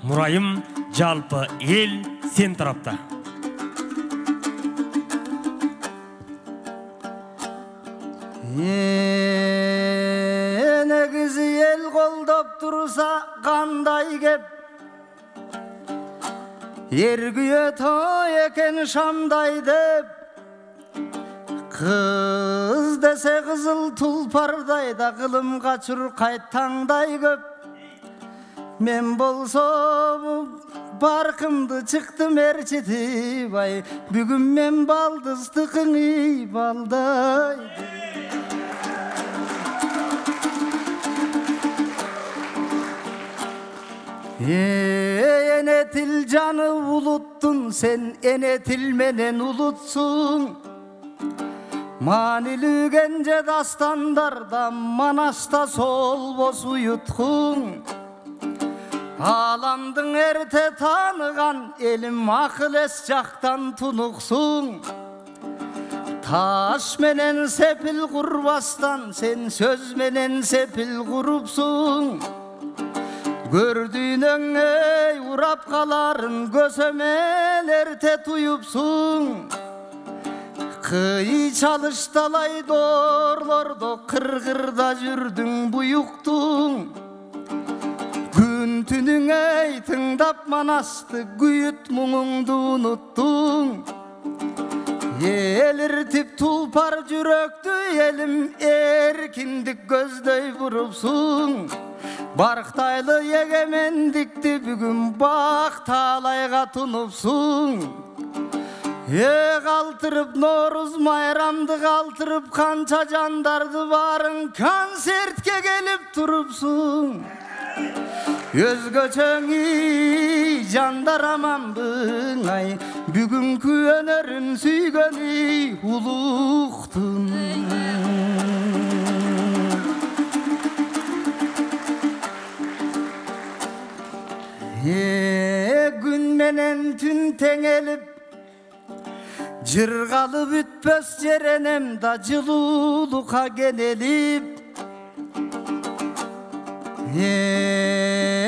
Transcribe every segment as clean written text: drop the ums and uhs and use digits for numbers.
Мурайым жалпы ел сен тарапта. Негизи ел колдоп турса кандай кеп, эргүйө той экен шамдай деп, кыз десе кызыл тулпардай да кылымга чуркайт таңдай көп. Мен болсом баркымды чыктым ээрчитип, ай бүгүн мен балдыздыкыңы балдайды. Эне тил жаны улуттун, сен эне тил менен улутсуң. Маанилүү кенже дастандарда Манаста солбос уюткуң. Аламдың эрте таныган элим акыл эс жактан тунуксуң. Таш менен сепил курбастан сен сөз менен сепил курупсуң. Көрдүйнөңөй урап каларын көсөмөн эрте туюпсуң. Кый чалышталай доорлордо кыргырда жүрдүң буюктуң. Күн түнүңөй тыңдап Манасты күйүт муңуңду унуттуң. Элиртип тулпар жүрөктү элим эркиндик көздөй бурупсуң. Барктайлы эгемендикти бүгүн бакталайга тунупсуң. Калтырып Норуз майрамды калтырып канча жандарды барын концертке келип турупсуң. Өзгөчөңү жандар аманбың ай, бүгүнкү өнөрүн сүйгөнү улуктун. Күн менен түн теңелип, жыргалып бүтпөс жеренем да жылуулукка кенелип.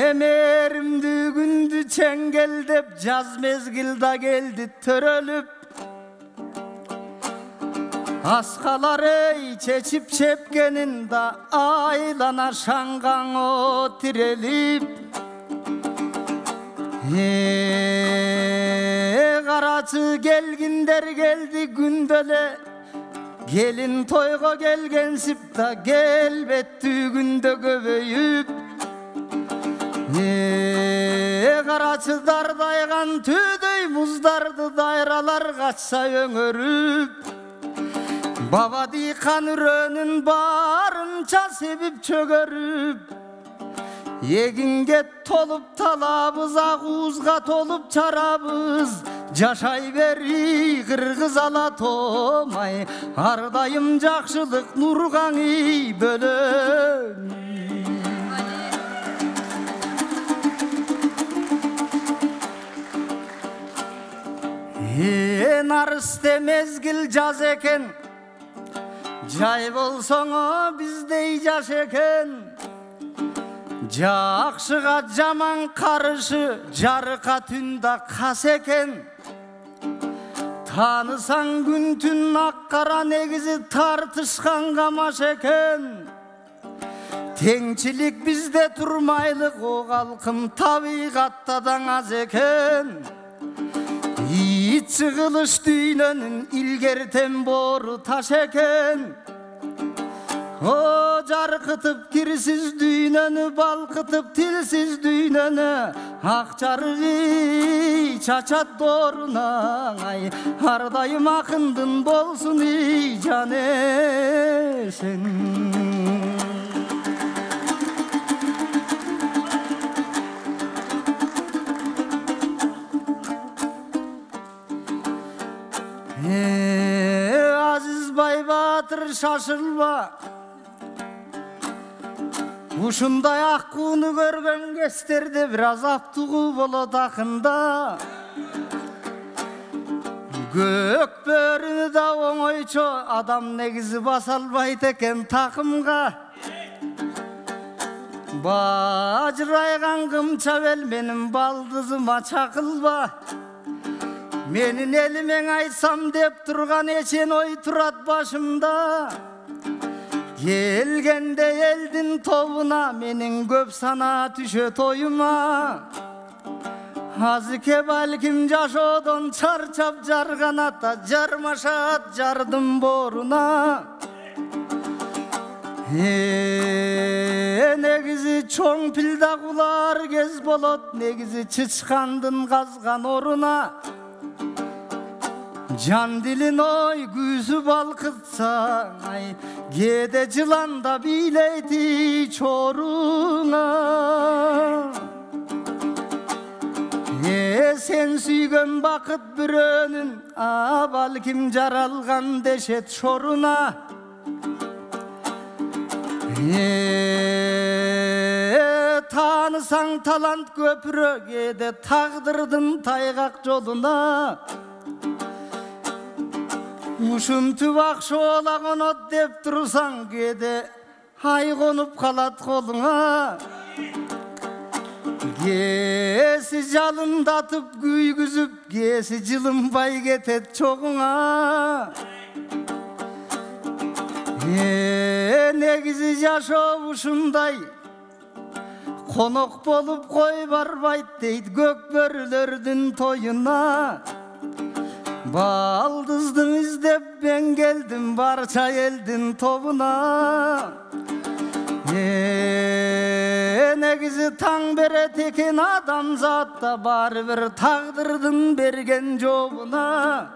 Эмеримдүү күндү чеңгелдеп, жаз мезгилда келди төрөлүп. Аскалары чечип чепкенин да айлана шаңгаң от тирелип. Карачы келгиндер келди күндөле, келин тойго келгенсип да келбеттүү күндө көбөйүп. Карачы дардайган түйдөй муздарды дайралар качса өңөрүп. Баба дыйкан үрөнүн барынча себип чөгөрүп. Эгинге толуп талабыз, агуузга толуп чарабыз. Жашай бери кыргыз ала томай, ар дайым жакшылык нургаңы бөлөн. Нарысте мезгил жаз экен, жай болсоңо биздей жаш экен. Жакшыга жаман карышы, жарыка түндө кас экен. Танысаң күн түн ак кара, негизи тартышкан камаш экен. Теңчилик бизде турмайлык, о калкым табигатта даң аз экен. Ит чыгылыш дүйнөнүн илгертен бору таш экен. О жаркытып кирсиз дүйнөнү, балкытып тилсиз дүйнөнү. Ак жарыгы чачат дооруна, ай ар дайым акындын болсун жан эсен. Азизбай Батыр шашылба, ушундай аккууну көргөн кездерде бир азаптуу болот акында. Көк бөрүнү да оңойчо адам негизи баса албайт экен такымга. Bacıraygan kımça vel benim baldızıma çakılba. Menin elimen aytsam dep turgan eşen oy turat başımda. Gelgende eldin tobuna menin köp sana tüşö toyuma. Azike balkim jaşodon çarçap jarganata jarmaşat jardım boruna. Negizi çoң pilda kular gez bolot, negizi çıçkandın gazgan oruna. Can dilin oy güzü balkıtsa, gede cılanda bileyti çoruna. Sen süygön bakıt bürönün, balkim jaralgan deşet şoruna. Tanısan talant köpürö, gede tağdırdın taygak joluna. Uşuntup akşola konot dep tursan, gede ay konup kalat koluna. Gesi jalındatıp güygüzüp, gesi jılınbay ketet çoğuna. Negizi jaşo uşunday, konok bolup koy barbayt deyt gök börülördün toyuna. Baldızdın izdep ben geldim barça eldin tobuna. Negizi taң bere teken adam zatta, bari bir tağdırdın bergen jobuna.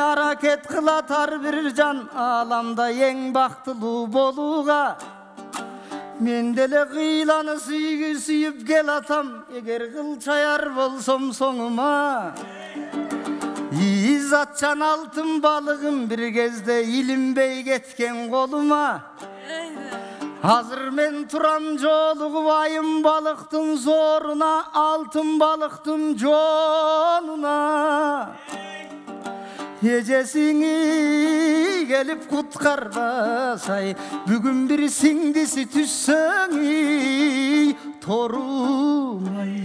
Haraket kılatar bir can alamda en baktılуу boluğa. Mendele kıylanı süygü süyüp gel atam, eger kılçayar bolsam soňuma. İzzatçan altın balığım bir kezde ilinbey ketken koluma. Hazır men turam joluğup ayım balıktın zoruna, altın balıktın jonuna. Ecesini gelip kutkarmasay, bugün bir singdisi tüssöň torumay.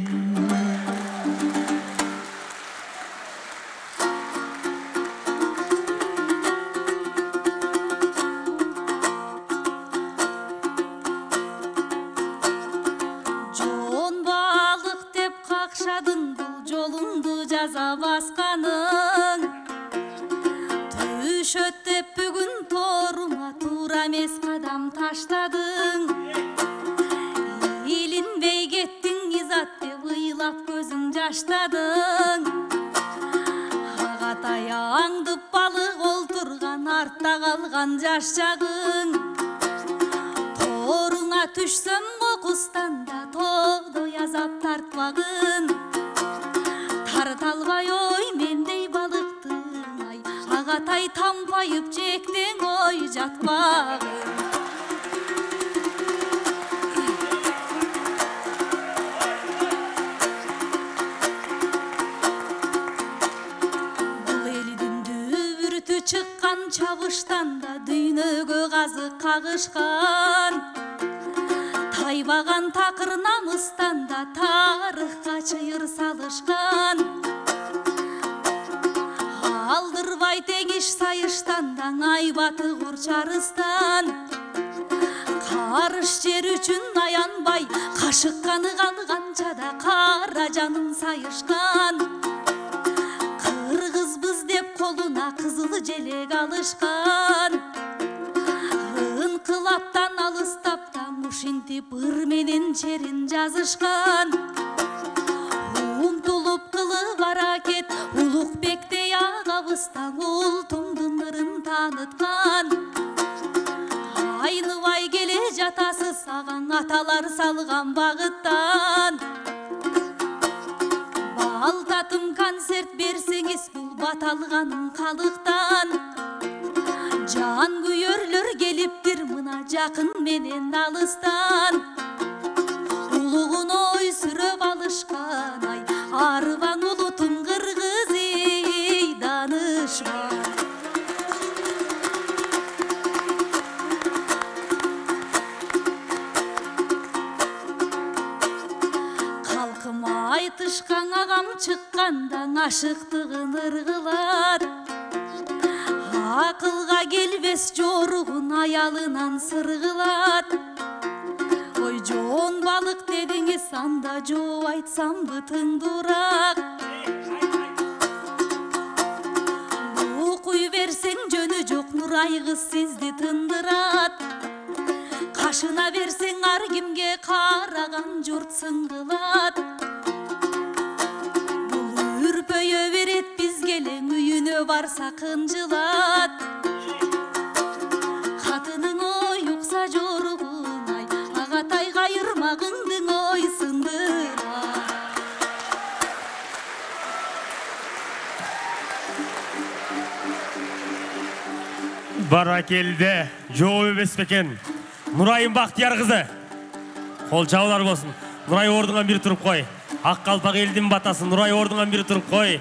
Jon balık dep kakşadın, bu jolundu jaza baskanın. Düşöt dep bugün toruma, tuura emes kadam taşladın. İlinbey kettin izat dep ыйлап gözüň jaşladın. Agатay aňdyp balık olturgan, artda kalgan jaş jagın. Toruňa tüşsöm kokustan da toğdoy azap tartbagın. Tartalbay oy mendey balıktın, ay Agatay tampayıp jekten oy jatbagın. Çıkkan çavuştan da düynögö gazı kagışkan. Taybagan takır namıstan da tarıhka çıyır salışkan. Aldırvay tegiş sayıştan da aybatı kurçarıstan. Karış jer üçün ayanbay, kaşık kanı kalgança da karacanın sayışkan. Kırgızbız dep koluna kızılı jelek alışkan. Inkılaptan alыстaptan muşintip ır menen çerin жазышkan. Umtulup kılıp haraket, Ulukbek'te yağabıstan ultumdun ırın tanıtkan. Aynıvay gele jatası sağan, atalar salgan bağıttan. Baltatım konsert berseňiz, bul batalganın kalıktan. Can güyörlөр geliptir mına jakın menen alıstan. Uluğun oy süröp alışkan, ay arıban ulutum kırgız ey danışma. Halkıma айтышкан агам чыкканда ашыктыгын ыргылар. Акылга келбес жоругун аялынан сыргылат. Ой жоон балык дедиңиз анда жоо айтсам бытыңдуураак. Окуй берсең жөнү жок Нурай кыз сизди тындырат. Кашына берсең ар кимге караган журт сыңгылат. Бул үрпөйө берет бизге элең үйүнө барса кынжылат. Катының ой укса жоругун ай, агатай кайырмагыңдың ой сындырат. Баракелде, жооп эмес бекен. Нурайым Бактияр кызы. Кол жабылар болсун. Нурай ордуңан бири туруп кой. Ак калпак элдин батасы Нурай ордуңан бири туруп кой.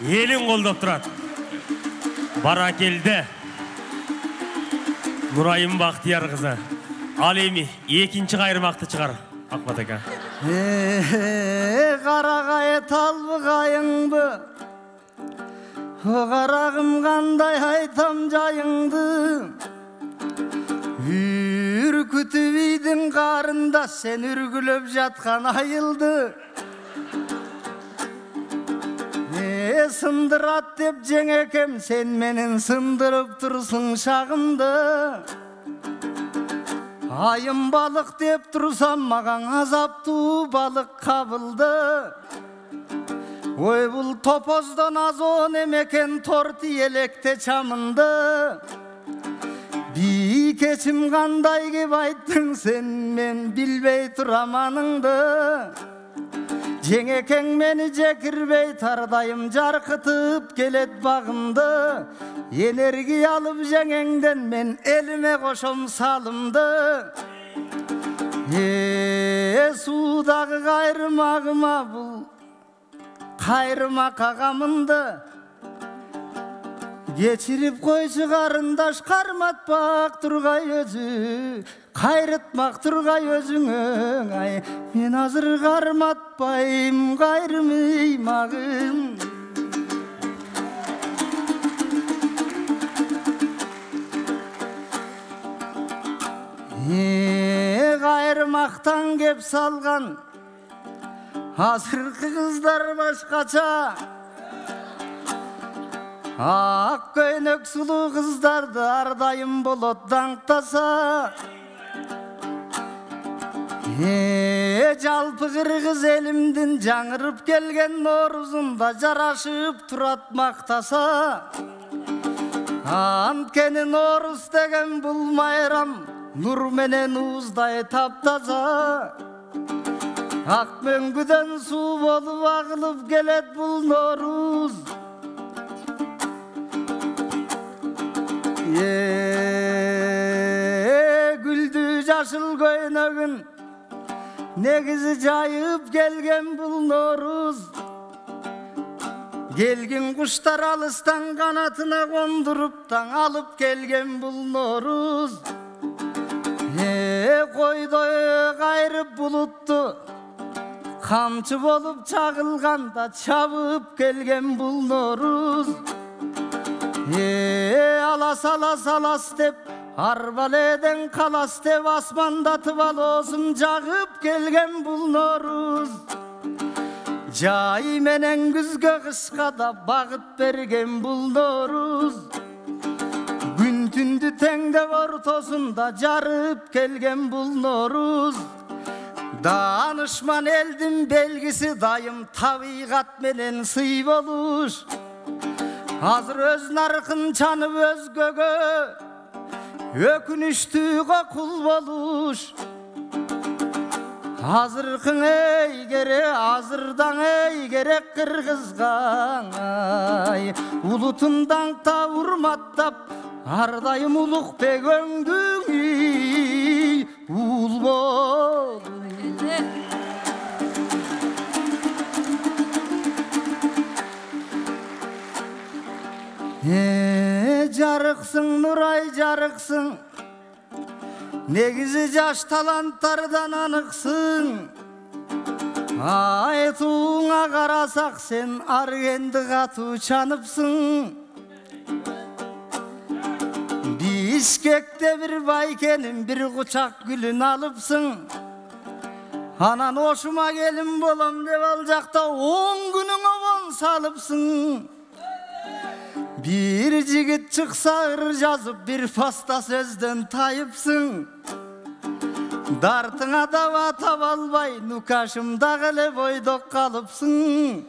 Элин колдоп турат. Баракелде. Нурайым Бактияр кызы. Ал эми экинчи кайрымакты чыгар. Акбат ака. Карагай талбыгайыңбы. Карагым кандай айтам жайыңды. Үркүтүп үйдүн карында сен үргүлөп жаткан айылды. Сындырат деп жеңекем сен менен сындырып турсуң шагымды. Айым балык деп турсам маган азаптуу балык кабылды. Ой бул топоздон азон эмекен торти электе чамынды. Бийкечим кандай кеп айттың сен мен билбей турам аныңды. Жеңекең мени жекирбей тардайым жаркытып келет багымды. Энергия алып жеңеңден мен элиме кошом салымды. Суудагы кайрымагыма бул кайрымак агамынды. Geçirip koysu karındaş karmatmak turgay özü. Kayrıtmak turgay özüngün ay. Men hazır karmatbayım kayrımaymagım. Kayrımaktan kep salgan hazırkı kızlar başkaça. Ak köynök sulu kızdardı ardayım bolot dаңктаса. Жалпы кыргыз элимдин жаңырып келген Норузунда жарашып турат мактаса. Анткени Норус деген бул майрам нур менен ууздай таптаза. Ак мөңгүдөн суу болуп агылып келет бул Норuz. Güldü jaşıl köynөгүн негизи жайып келген бул Норuz. Келгин куштар алыстан канатына кондуруп таң алып келген бул Норuz. Койдой кайрып булутту камчы болуп чагылганда чабып келген бул Норuz. Alas alas alas dep arbaleden kalas dep asmandatып алосун жагып келген бул Норuz. Жай менен күзгө кышка да багыт берген бул Норuz. Күн түндү теңдеп ортосунда жарып келген бул Норuz. Данышман элдин белгиси дайым табигат менен сый болуш. Азыр өз наркын чанып өзгөгө өкүнүчтүүгө кул болуш. Азыркың эй керек, азырдан эй керек кыргызга. Улутун даңктап урматтап, ардайым улукбек өңдүң ул бол. Жарыксың Нурай жарыксың, негизи жаш таланттардан аныксың. Айтуыңа қарасақ сен аргенді қату чаныпсың. Бишкекте бір байкенім бір құчақ гүлін алыпсың. Анан ошыма келін болам деп ал жақта 10 күнің обон салыпсың. Bir жігіт шықса ыр жазып бір паста сөзден тайыпсың. Дартыңа дава таба албай нукашымдағы эле бойдок қалыпсың.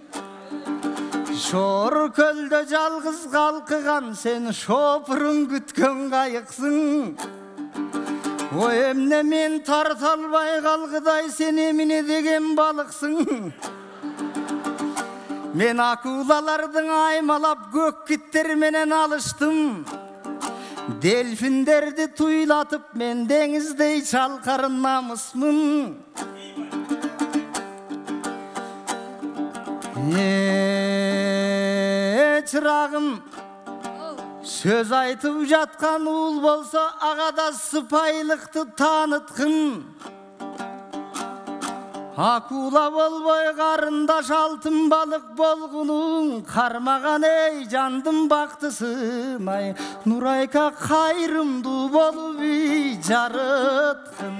Шор көлдө жалғыз қалқыған сен шопырын күткен қайықсың. Ой эмне мен тарта албай қалғыдай сен еміне деген балықсың. Мен акулалардың аймалап көк киттер менен алыштым. Дельфиндерді туйлатып мен деңіздей шалқарын намысмын. Чырағым, сөз айтып жатқан уыл болса ағада сыпайылықты танытқын. Акула болбой қарындаш алтын балық болғының, қармаған ей жандым бақтысын ай, Нурайка қайрымды болып үй жарытқын.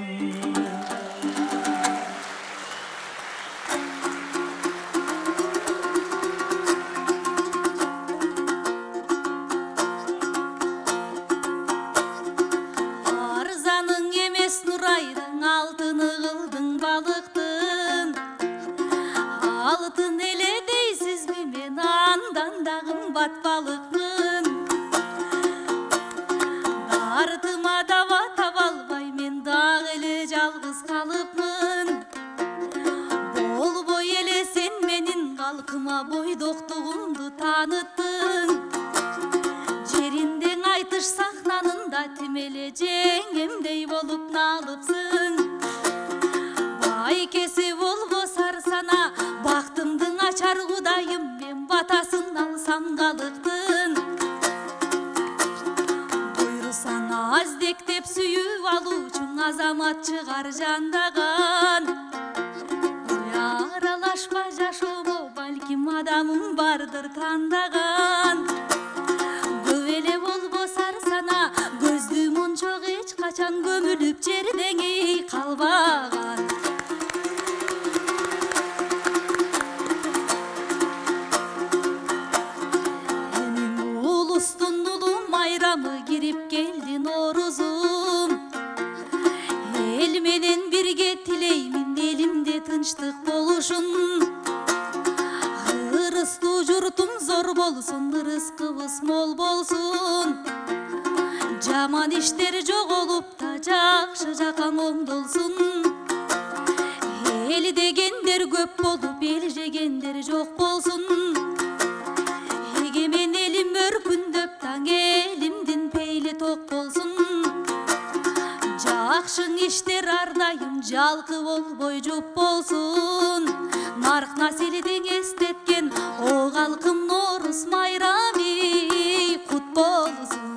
Арзаның емес Нурайдың алтыны қылдың балықтың. Алтын еле дейсіз бе мен андан да қымбат балықпын. Артыма дава таба албай мен дағы еле жалғыз қалыпмын. Болбой еле сен менің қалқыма бойдоқтығымды таныттың. Жерінден айтыш сахнанында тимеле жеңемдей болып налыпсың. Байкесі болбо сарсана бақтымдың ачар құдайым мен батасын алсам қалықтың. Бұйырсан аздектеп сүйіп алучың азамат шығар жандаған. Аралашпа жашомо балким адамым бардыр тандаған. Көбеле болбо сарсана көзді мончоқ еч қачан көміліп жердеңей қалбаған. Майрамы кирип келди Норузум. Эл менен бирге тилеймин элимде тынчтык болушун. Ырыстуу журтум зор болсун, рызкыбыз мол болсун. Жаман иштер жоголуп та жакшы жака оңдолсун. Эл дегендер көп болуп, эл жегендер жок болсун. Эгемен элим өркүндөп таң элимдин пейли ток болсун. Жакшың иштер ардайым жалкы болбой жуп болсун. Нарк населден эстеткен о калкым Нооруз майрами кут болсун.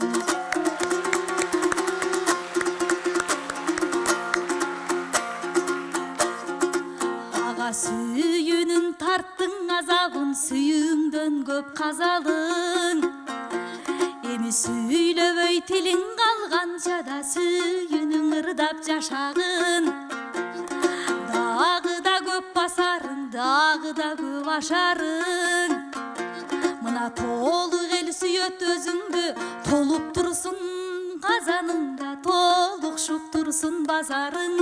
Ага сүйүүнүн тарттың азабын, сүйүүңдөн көп казалың. Эми сүйлөбөй тилиң калганча да сүйүүнүң ырдап жашагын. Дагы да көп басарың, дагы да көп ашарың. Мына толук эл сүйөт өзүңдү, толуп турсун казаныңда, толукшуп турсун базарың.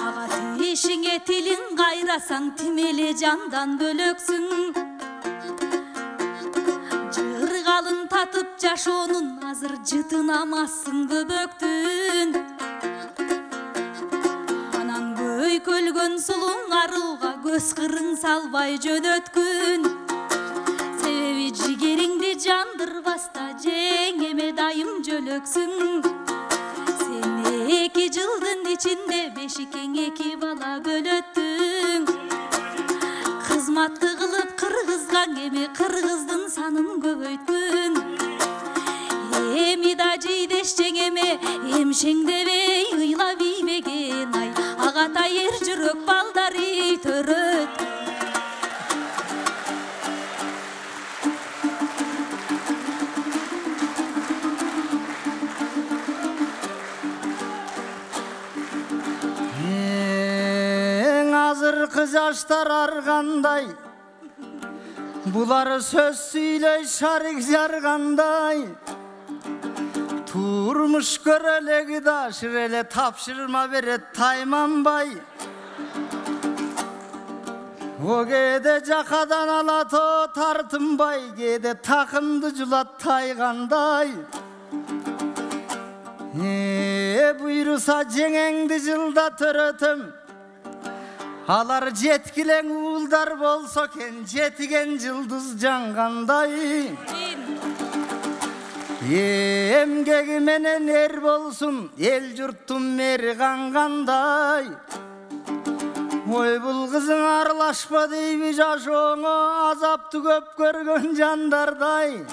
Ага тишиңе тилиң кайрасаң, тимеле жандан бөлөксүң. Жыргалын татып жашоонун азыр жытынамассың көбөктүн. Анан көйкөлгөн сулуң арууга көз кырың салбай жөнөткүн. Себеби жигериңди жандырбаста жеңеме дайым жөлөксүң. Сен 2 жылдын ичинде бешикең 2 бала бөлөттүң. Кызматты кылып кыргызган эми кыргыздын санын көбөйткүн. Эми да жейдеш жеңеме эмшеңдебей ыйлап ийбеген ай. Ага Ағатай ер жүрек балдары төрөт. Азыркы жаштар аргандай, булар сөз сүйлөй шарик жаргандай. Турмуш көрөлеги дашыр эле тапшырма берет тайманбай. О кээде жакадан алат о тартынбай, кээде такымды жулат тайгандай. Буйруса жеңеңди жылда төрөтөм, алар жеткилең уулдар болсо кен, жетиген жылдыз жангандай. Эмгеги менен эр болсун, эл журттун мери кангандай. Ой бул кызың аралашпа дейби жашооңо, азапты көп көргөн жандардай.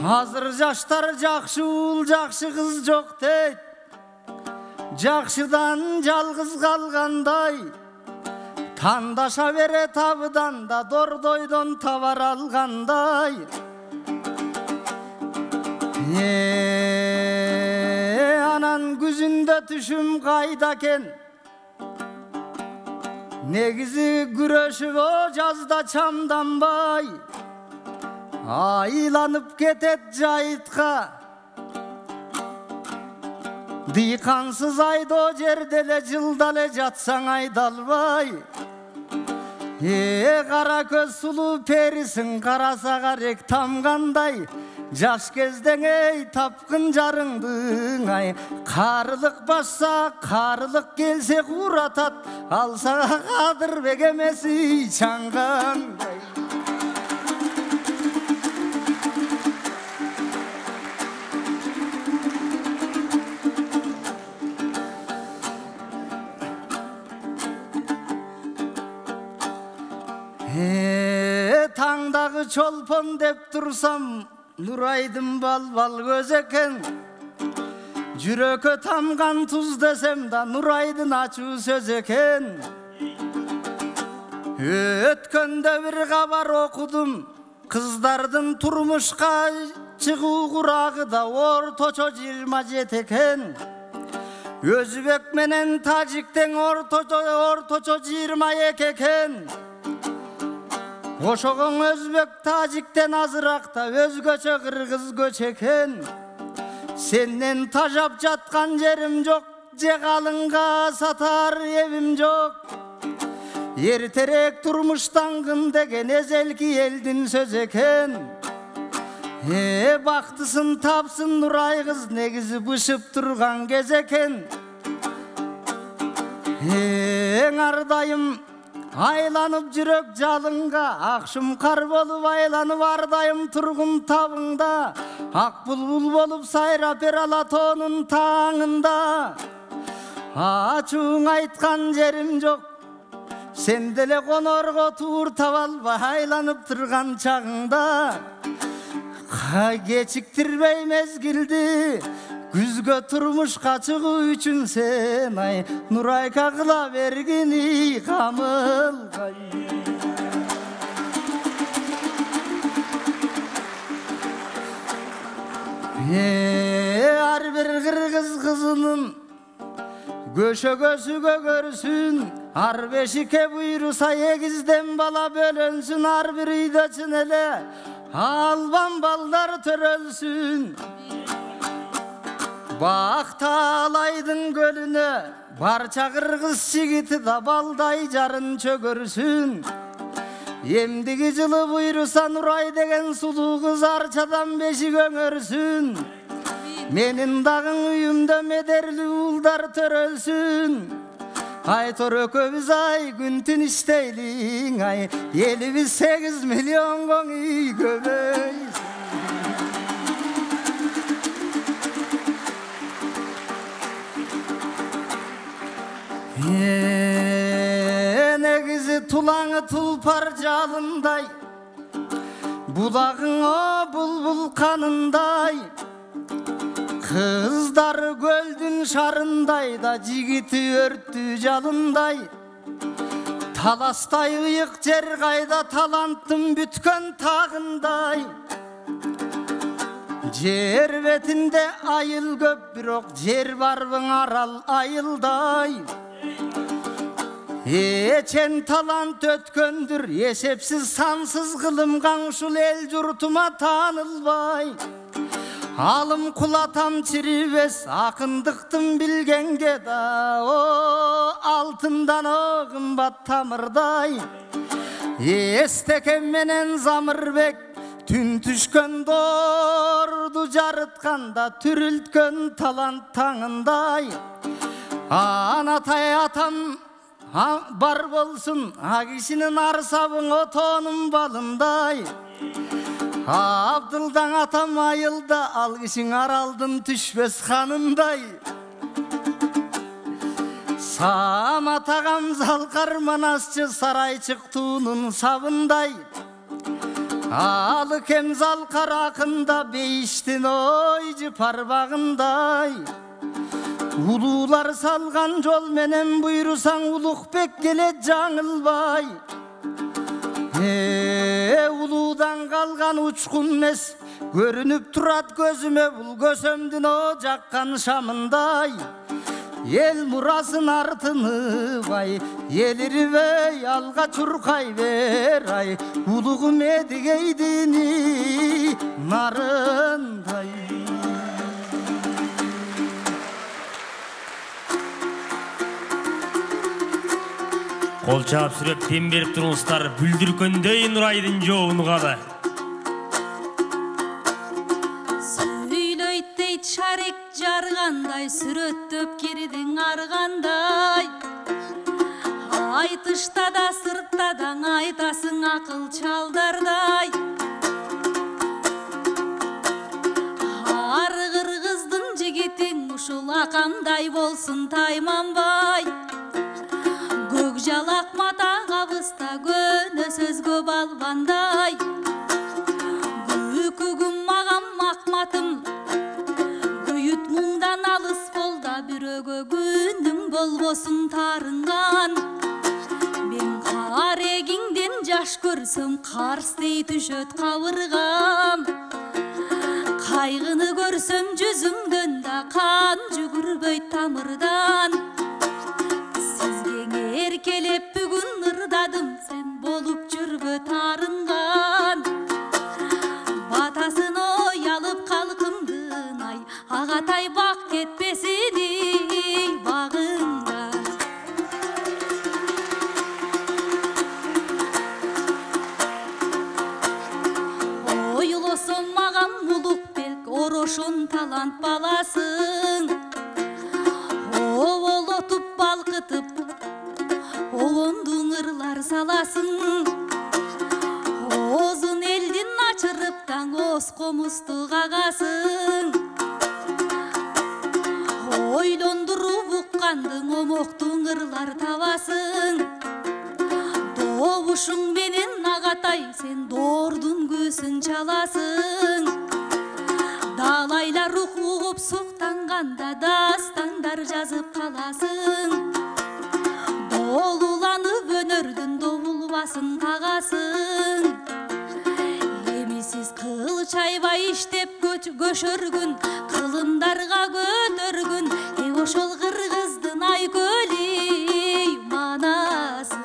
Азыр жаштар жакшы уул, жакшы кыз жок дейт. Жакшыдан жалгыз калгандай, тандаша бере табыдан да дордойдон табар алгандай. Анан күзүндө түшүм кайда кен, негизи күрөшүп о жазда чамданбай. Айланып кетет жайытка, дыйкансыз айдоо жерде эле жылда эле жатсаң айдалбай. Кара көз сулуу перисиң, караса карек тамгандай. Жаш кездең эй тапкын жарыңдың ай. Карылык басса, карылык келсе куратат, ал сага Кадырбек эмеси чаңгандай. Таңдагы чолпон деп турсам, Нурайдын балбал көз экен. Жүрөккө тамган туз десем да, Нурайдын ачуу сөз экен. Өткөндө бир кабар окудум, кыздардын турмушка чыгуу курагы да орточо 27 экен. Өзбек менен тажиктен орточо 22 экен. Ошогон өзбек тажиктен азыракта өзгөчө кыргыз көч экен. Сенден тажап жаткан жерим жок, же калыңга сатар эбим жок. Эртерээк турмуштангын деген эзелки элдин сөз экен. Бактысын тапсын Нурай кыз, негизи бышып турган кез экен. Ардайым айланып жүрөк жалынга, акшым кар болуп айланып ардайым тургун табыңда. Ак булбул болуп сайрап бер алатоонун таңында. Ачууң айткан жерим жок, сен деле конорго туур таба албай айланып турган чагыңда. Кечиктирбей мезгилди, күзгө турмушка чыгуу үчүн сен ай, Нурайка кыла бергини камылгай. Ар бир кыргыз кызынын көшөгөсү көгөрсүн, ар бешикке буйруса эгизден бала бөлөнсүн, ар бир үйдө чын эле албан балдар төрөлсүн. Бакталайдын көлүнө барча кыргыз жигити да балдай жарын чөгөрсүн. Эмдиги жылы буйруса Нурай деген сулуу кыз арчадан бешик өңөрсүн. Менин дагы үйүмдө медерлүү уулдар төрөлсүн. Айтор экөөбүз ай күн түн иштейлиң ай, элибиз 8 миллионго үй көбөйсүн. Негизи тулаңы тулпар жалындай, булагың о булбул канындай. Kızları göldün şarınday da jigiti örttü jalınday. Talastay ıyık jer kayda talanttım bütkön tağınday. Jer betinde ayıl köp birok jer barbın aral ayılday. Eçen talant ötköndür esepsiz sansız kılımgan şul el jurtuma tanılbay. Alım kulatam çiribes akındıktım bilgenge da o altından o kımbat tamırday. Estekem menen zamırbek tün tüşkön dordu jarıtkanda türültkön talant tağınday. Anatay atam bar bolsun agişinin arsabın otonun balınday. Abdıldan atam ayılda algışın araldın tüşbes hanınday. Samat ağam zalkar manasçı saray çıktığının sabınday. Alı kem zalkar akında beyiştin oycu parmağınday. Ulular salgan jol menen buyursan ulukbek gele жаңылбай. Uludan kalgan uçkun nes görünüp turat gözüme bul gösömdün o jakkan şamınday. El murasın artını vay eliri ve alga çurkay ver ay. Uluğum edigeydini narınday. Kol çağıp sürep tem berip turmuşlar бүлдүркөндөй Нурайдын жообун угалы. Сүйлөйт дейт шарик жаргандай сүрөттөп кирдиң аргандай. Айтышта да сыртта да айтасың акыл чалдардай. Ар кыргыздын жигитиң ушул акамдай болсун тайманбай. Көк жалак мата кабыста көнө сөзгө балбандай. Күкүгүм магам акматым күйүт муңдан алыс болда бирөөгө күнүң болбосун тарынган. Мен карегиңден жаш көрсөм карстей түшөт кабыргам. Кайгыны көрсөм жүзүңдөн да кан жүгүрбөйт тамырдан. Erkelep бүгүн ырдадым sen болуп жүрбө тарынган. Батасын ой алып калкымдын ай агатай бак кетпесини багыңда. Ойлосом магам улукбек орошун талант баласың. Оволотуп балкытып Оғондың ырлар саласың. Озун элдин ачырыптан оз комусту кагасың. Ойлондуруп уккандың омоктуң ырлар табасың. Добушуң менен агатай сен доордун көсүн чаласың. Далайлар рух угуп суктанганда дастандар жазып каласың. Олуланып өнөрдүн добулбасын кагасың. Эмисиз кыл чайбай иштеп көшөргүн, кылымдарга көтөргүн. Ошол кыргыздын айкөлү манасы.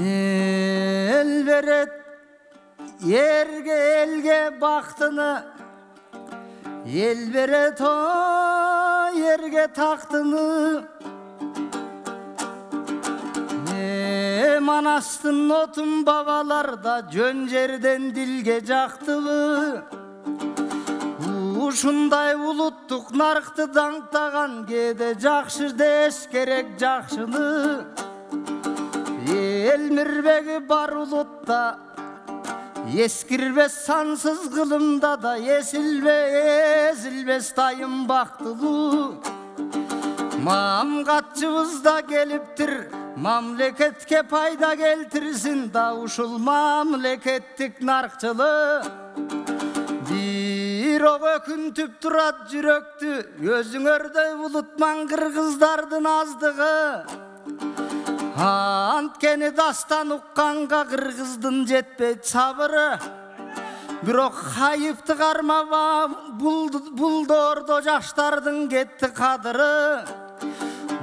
El beret yerge elge baktını, el beret o yerge taktını. Manastın otun babalarda jön jerden dilge jaktıbı. Ушундай улуттук наркты даңктаган кээде жакшы деш керек жакшыны. Эл мирбеги бар улутта ескирбес сансыз кылымда да эзилбес тайым бактылуу. Мамгатчыбыз да келиптир Mamleketke payda keltirsin da uşul mamlekettik narkçılığı. Bir öküntüp turat jüröktü, özüңөрдөй bulutman kırgızdardın azdığı. Antkeni dastan uqqanга kırgızdın jetpeyt sabırı. Bирок хайыпты кармаба булдордо жаштардын кетти кадыры.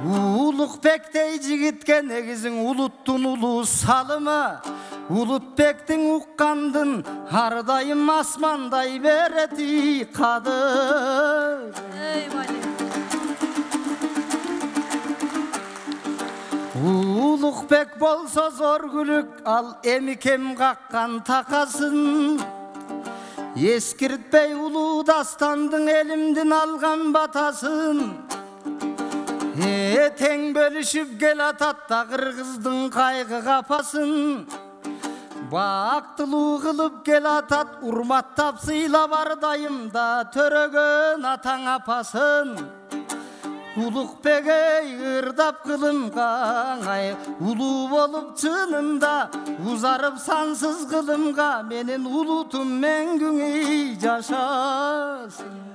Улукбектей жигитке негизиң улуттун улуу салымы. Улутбектин уккандын ар дайым асмандай берети кадыр. Улукбек болсо зор күлүк, ал эми кем каккан такасын. Ескиртпей улуу дастандың элимдин алган батасын. Тең бөлүшүп кел атат да кыргыздын кайгы капасын. Бактылуу кылып кел атат, урматтап сыйлап ар дайым да төрөгөн атаң апасын. Улукбек ey ырдап кылымга, улуу болуп чынында, узарып сансыз кылымга, менин улутум мәңгүңей жашасын.